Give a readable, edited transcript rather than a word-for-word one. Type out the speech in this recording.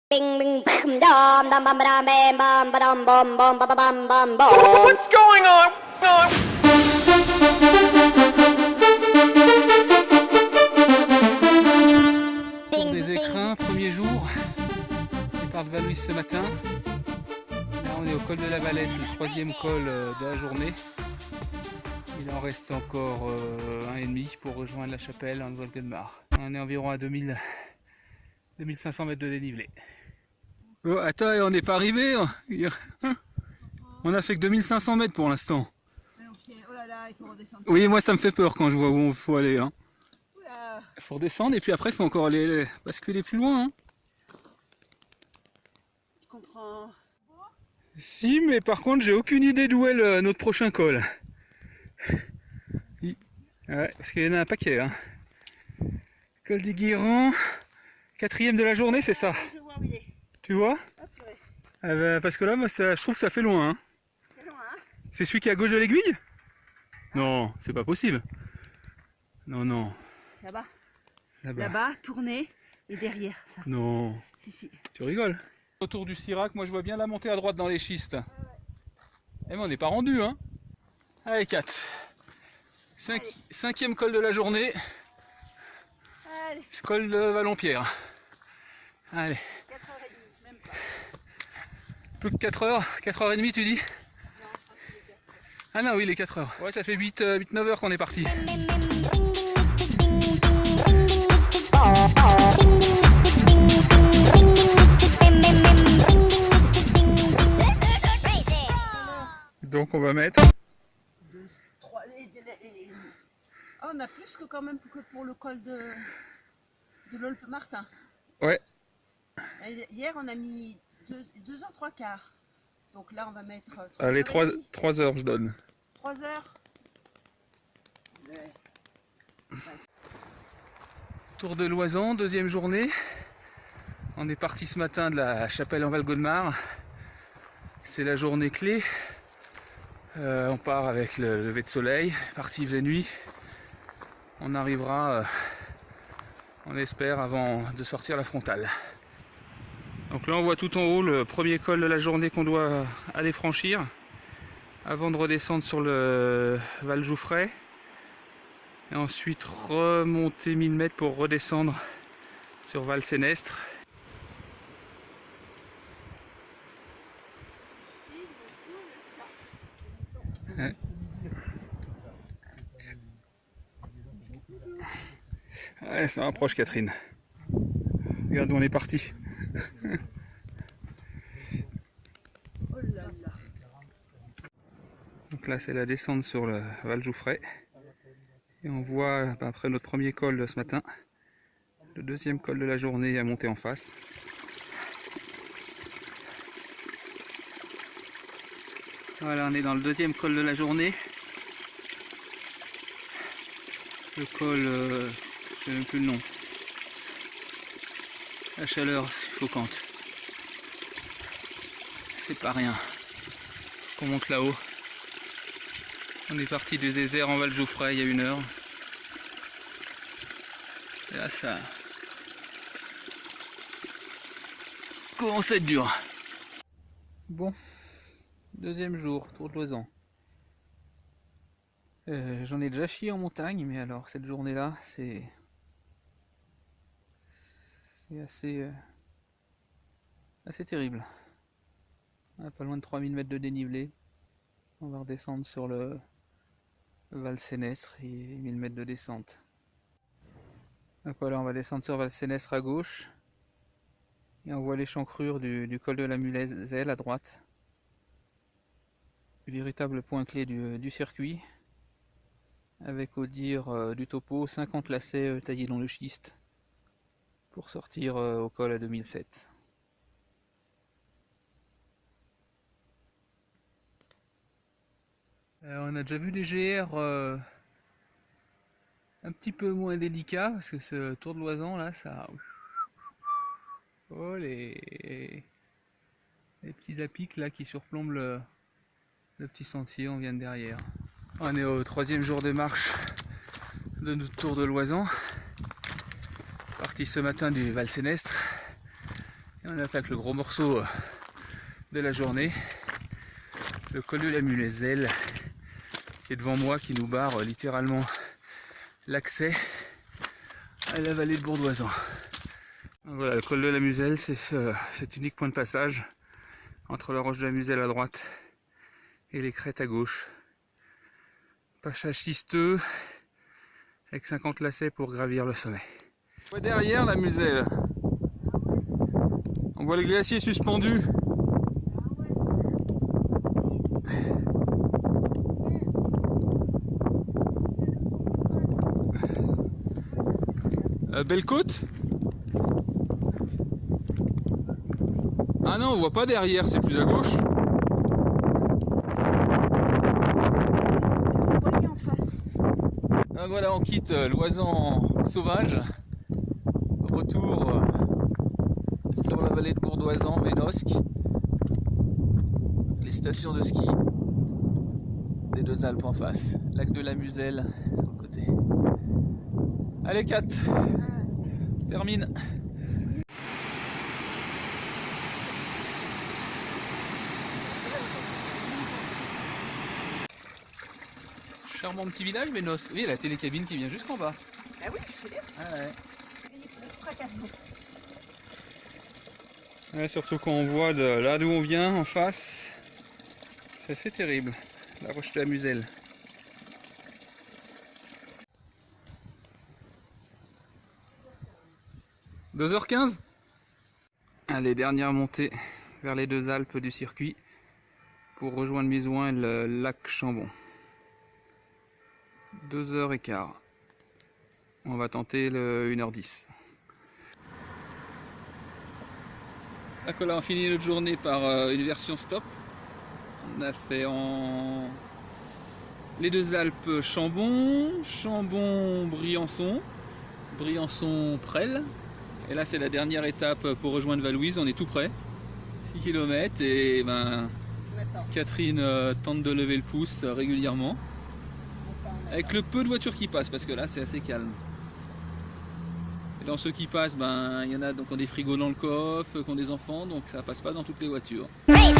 Bing bing bam dum dum bum bam bam bam bam bum bum bum bum bum bum. What's going on? Tour des écrins, premier jour. Départ de Val-Louis ce matin. Là on est au col de la Valette, le troisième col de la journée. Il en reste encore un et demi pour rejoindre la chapelle en Val-de-Mar. On est environ à 2500 mètres de dénivelé. Oh, attends, on n'est pas arrivé. On a fait que 2500 mètres pour l'instant. Oh là là, il faut redescendre. Oui, moi ça me fait peur quand je vois où il faut aller. Hein. Oula. Il faut redescendre et puis après il faut encore aller basculer plus loin. Hein. Je comprends. Si, mais par contre j'ai aucune idée d'où est notre prochain col. Ouais, parce qu'il y en a un paquet. Hein. Col des Guirons, 4e de la journée, c'est ça? Je vois où il est. Tu vois? Ah, purée. Ah bah, parce que là, moi, je trouve que ça fait loin. Hein. C'est loin, hein? C'est celui qui est à gauche de l'aiguille? Non, c'est pas possible. Non, non. Là-bas. Là-bas. Là-bas, tourner et derrière, ça. Non. Si, si. Tu rigoles? Autour du Sirac, moi je vois bien la montée à droite dans les schistes. Eh mais on n'est pas rendu, hein? Allez, 4. 5e col de la journée. Allez, C'est col de Vallonpierre. Allez. 4h30, même pas. Plus que 4 heures, 4h30 tu dis? Non, je pense qu'il est 4h. Ah non, oui, il est 4 heures. Ouais, ça fait 8-9 heures qu'on est parti. Donc on va mettre... 2, 3, oh, on a plus que quand même que pour le col de l'Olpe-Martin. Ouais. Hier, on a mis 2h 3 quarts. Donc là, on va mettre 3 Allez, 3 heures je donne. 3 heures. Ouais. Tour de Loisan, 2e journée. On est parti ce matin de la chapelle en Val-de-Mar. C'est la journée clé. On part avec le lever de soleil. Parti faisait nuit. On arrivera, on espère, avant de sortir la frontale. Donc là on voit tout en haut le premier col de la journée qu'on doit aller franchir avant de redescendre sur le Val Jouffray et ensuite remonter 1000 mètres pour redescendre sur Val Sénestre. Ouais. Ouais, ça rapproche Catherine. Regarde où on est parti. Oh là là. Donc là c'est la descente sur le Val Jouffray. Et on voit après notre premier col de ce matin, le 2e col de la journée à monter en face. Voilà, on est dans le 2e col de la journée. Le col, je sais même plus le nom. La chaleur suffocante. C'est pas rien. On monte là-haut. On est parti du désert en Val Jouffray il y a 1 heure. Et là ça commence à être dur. Bon, 2e jour, Tour de Loisan. J'en ai déjà chié en montagne, mais alors cette journée-là, c'est assez terrible. On a pas loin de 3000 mètres de dénivelé. On va redescendre sur le Val Sénestre et 1000 mètres de descente. Donc voilà, on va descendre sur Val Sénestre à gauche. Et on voit l'échancrure du col de la Mulazelle à droite. Le véritable point clé du circuit. Avec au dire du topo 50 lacets taillés dans le schiste pour sortir au col à 2007. On a déjà vu des GR un petit peu moins délicats parce que ce Tour de Loisan là, ça... Oh les petits apics là qui surplombent le petit sentier, on vient de derrière. On est au 3e jour de marche de notre Tour de Loisan. Parti ce matin du Val Sénestre. Et On attaque le gros morceau de la journée, le col de la Mulezelle, qui est devant moi, qui nous barre littéralement l'accès à la vallée de Bourdoisan. Donc voilà, le col de la Muselle, c'est cet unique point de passage entre la roche de la Muselle à droite et les crêtes à gauche. Passage schisteux avec 50 lacets pour gravir le sommet. On voit derrière la Muselle, on voit le glacier suspendu. Belle côte. Ah non, on voit pas derrière, c'est plus à gauche. Voyez en face. Ah, voilà, on quitte l'Oisan sauvage. Retour sur la vallée de Bourdoisan, Ménosque. Les stations de ski des deux Alpes en face. Lac de la Muselle sur le côté. Allez, 4. Termine. Charmant petit village, Ménos. Oui, la télécabine qui vient jusqu'en bas. Ah oui, je sais bien. Ah ouais. Il est plus fracassant. Ouais, surtout quand on voit de là d'où on vient en face, c'est assez terrible. La roche de la Muselle. « 2h15 » Allez, dernière montée vers les deux Alpes du circuit pour rejoindre Mizouin et le lac Chambon. 2h15. On va tenter le 1h10. Là, on finit notre journée par une version stop. On a fait les deux Alpes Chambon, Chambon-Briançon, Briançon-Presles. Et là, c'est la dernière étape pour rejoindre Valouise. On est tout près, 6 km. Et ben, Catherine tente de lever le pouce régulièrement. Avec le peu de voitures qui passent, parce que là, c'est assez calme. Et dans ceux qui passent, ben, il y en a donc qui ont des frigos dans le coffre, qui ont des enfants, donc ça passe pas dans toutes les voitures. Crazy!